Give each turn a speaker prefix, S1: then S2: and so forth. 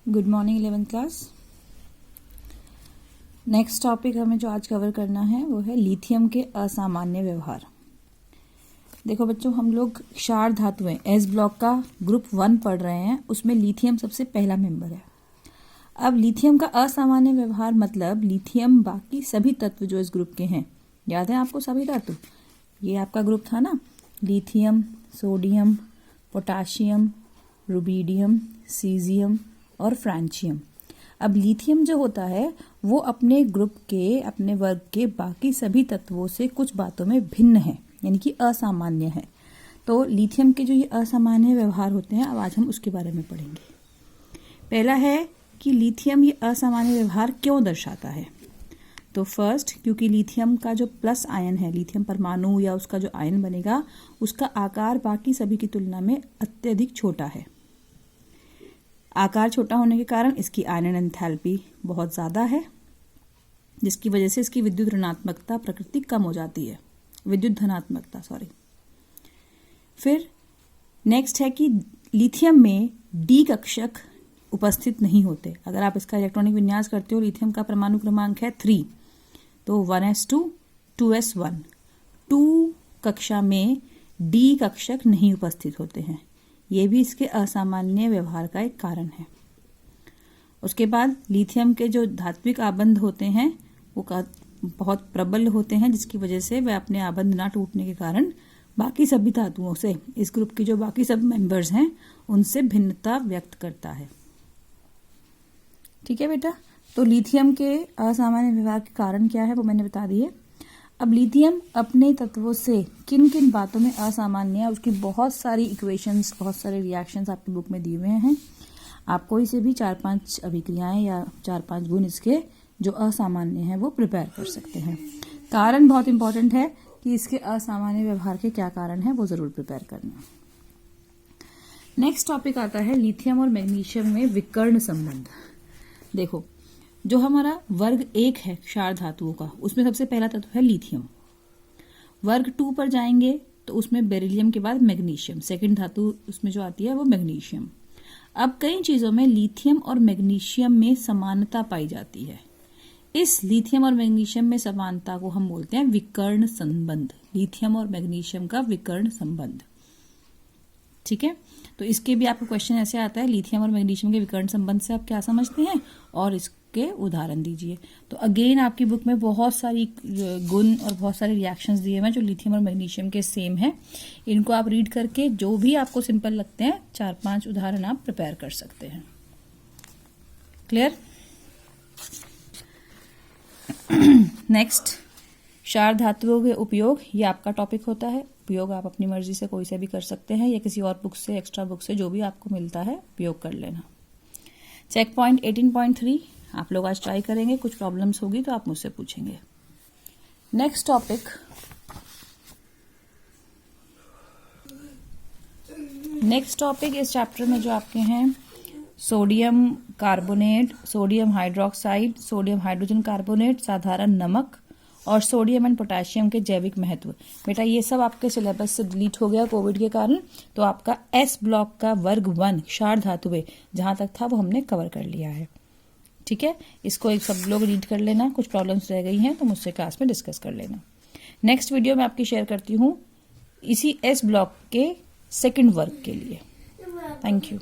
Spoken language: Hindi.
S1: Good morning 11th class. Next topic हमें जो आज कवर करना है वो है लिथियम के असामान्य व्यवहार। देखो बच्चों, हम लोग क्षार धातुएं एस ब्लॉक का ग्रुप 1 पढ़ रहे हैं, उसमें लिथियम सबसे पहला मेंबर है। अब लिथियम का असामान्य व्यवहार मतलब लिथियम बाकी सभी तत्व जो इस ग्रुप के हैं, याद है आपको सभी तत्व, ये आपका ग्रुप था ना, lithium, sodium, potassium, rubidium, caesium और फ्रांचियम। अब लिथियम जो होता है वो अपने ग्रुप के, अपने वर्ग के बाकी सभी तत्वों से कुछ बातों में भिन्न है, यानी कि असामान्य है। तो लिथियम के जो ये असामान्य व्यवहार होते हैं, अब आज हम उसके बारे में पढ़ेंगे। पहला है कि लिथियम ये असामान्य व्यवहार क्यों दर्शाता है। तो फर्स्ट, क्योंकि लिथियम का जो प्लस आयन है, लिथियम परमाणु या उसका जो आयन बनेगा, उसका आकार बाकी सभी की तुलना में अत्यधिक छोटा है। आकार छोटा होने के कारण इसकी आयनन एंथैल्पी बहुत ज़्यादा है, जिसकी वजह से इसकी विद्युत ऋणात्मकता प्रकृति कम हो जाती है, विद्युत धनात्मकता सॉरी। फिर नेक्स्ट है कि लिथियम में डी कक्षक उपस्थित नहीं होते। अगर आप इसका इलेक्ट्रॉनिक विन्यास करते हो, लिथियम का परमाणु क्रमांक है 3, तो 1s2 2s1, 2 कक्षा में डी कक्षक नहीं उपस्थित होते हैं। ये भी इसके असामान्य व्यवहार का एक कारण है। उसके बाद लिथियम के जो धात्विक आबंध होते हैं वो बहुत प्रबल होते हैं, जिसकी वजह से वह अपने आबंध ना टूटने के कारण बाकी सभी धातुओं से, इस ग्रुप के जो बाकी सब मेंबर्स हैं उनसे भिन्नता व्यक्त करता है। ठीक है बेटा, तो लिथियम के असामान्य व्यवहार के कारण क्या है वो मैंने बता दिए। अब लिथियम अपने तत्वों से किन किन बातों में असामान्य है, उसकी बहुत सारी इक्वेशंस, बहुत सारे रिएक्शंस आपकी बुक में दिए हुए हैं। आपको इसे भी 4-5 अभिक्रियाएं या 4-5 गुण इसके जो असामान्य हैं वो प्रिपेयर कर सकते हैं। कारण बहुत इंपॉर्टेंट है कि इसके असामान्य व्यवहार के क्या कारण है वो जरूर प्रिपेयर करना। नेक्स्ट टॉपिक आता है लिथियम और मैग्नीशियम में विकर्ण संबंध। देखो, जो हमारा वर्ग 1 है क्षार धातुओं का, उसमें सबसे पहला तत्व है लिथियम। वर्ग 2 पर जाएंगे तो उसमें बेरिलियम के बाद मैग्नीशियम, सेकंड धातु उसमें जो आती है वो मैग्नीशियम। अब कई चीजों में लिथियम और मैग्नीशियम में समानता पाई जाती है। इस लिथियम और मैग्नीशियम में समानता को हम बोलते हैं विकर्ण संबंध, लिथियम और मैग्नीशियम का विकर्ण संबंध। ठीक है, तो इसके भी आपको क्वेश्चन ऐसे आता है, लिथियम और मैग्नीशियम के विकर्ण संबंध से आप क्या समझते हैं और इसके उदाहरण दीजिए। तो अगेन आपकी बुक में बहुत सारी गुण और बहुत सारे रिएक्शंस दिए हुए हैं जो लिथियम और मैग्नीशियम के सेम है। इनको आप रीड करके जो भी आपको सिंपल लगते हैं 4-5 उदाहरण आप प्रिपेयर कर सकते हैं। क्लियर? नेक्स्ट, क्षार धातुओं के उपयोग, ये आपका टॉपिक होता है। उपयोग आप अपनी मर्जी से कोई से भी कर सकते हैं या किसी और बुक से, एक्स्ट्रा बुक से, जो भी आपको मिलता है उपयोग कर लेना। चेक पॉइंट 18.3 आप लोग आज ट्राई करेंगे, कुछ प्रॉब्लम्स होगी तो आप मुझसे पूछेंगे। नेक्स्ट टॉपिक इस चैप्टर में जो आपके हैं sodium carbonate, sodium hydroxide, sodium hydrogen carbonate, साधारण नमक और सोडियम एंड पोटेशियम के जैविक महत्व। बेटा ये सब आपके सिलेबस से डिलीट हो गया कोविड के कारण, तो आपका एस ब्लॉक का वर्ग 1 क्षार धातुएं जहां तक था वो हमने कवर कर लिया है। ठीक है, इसको एक सब लोग रीड कर लेना, कुछ प्रॉब्लम्स रह गई हैं तो मुझसे क्लास में डिस्कस कर लेना। नेक्स्ट वीडियो में आपकी शेयर करती हूँ इसी एस ब्लॉक के सेकंड वर्ग के लिए। Thank you.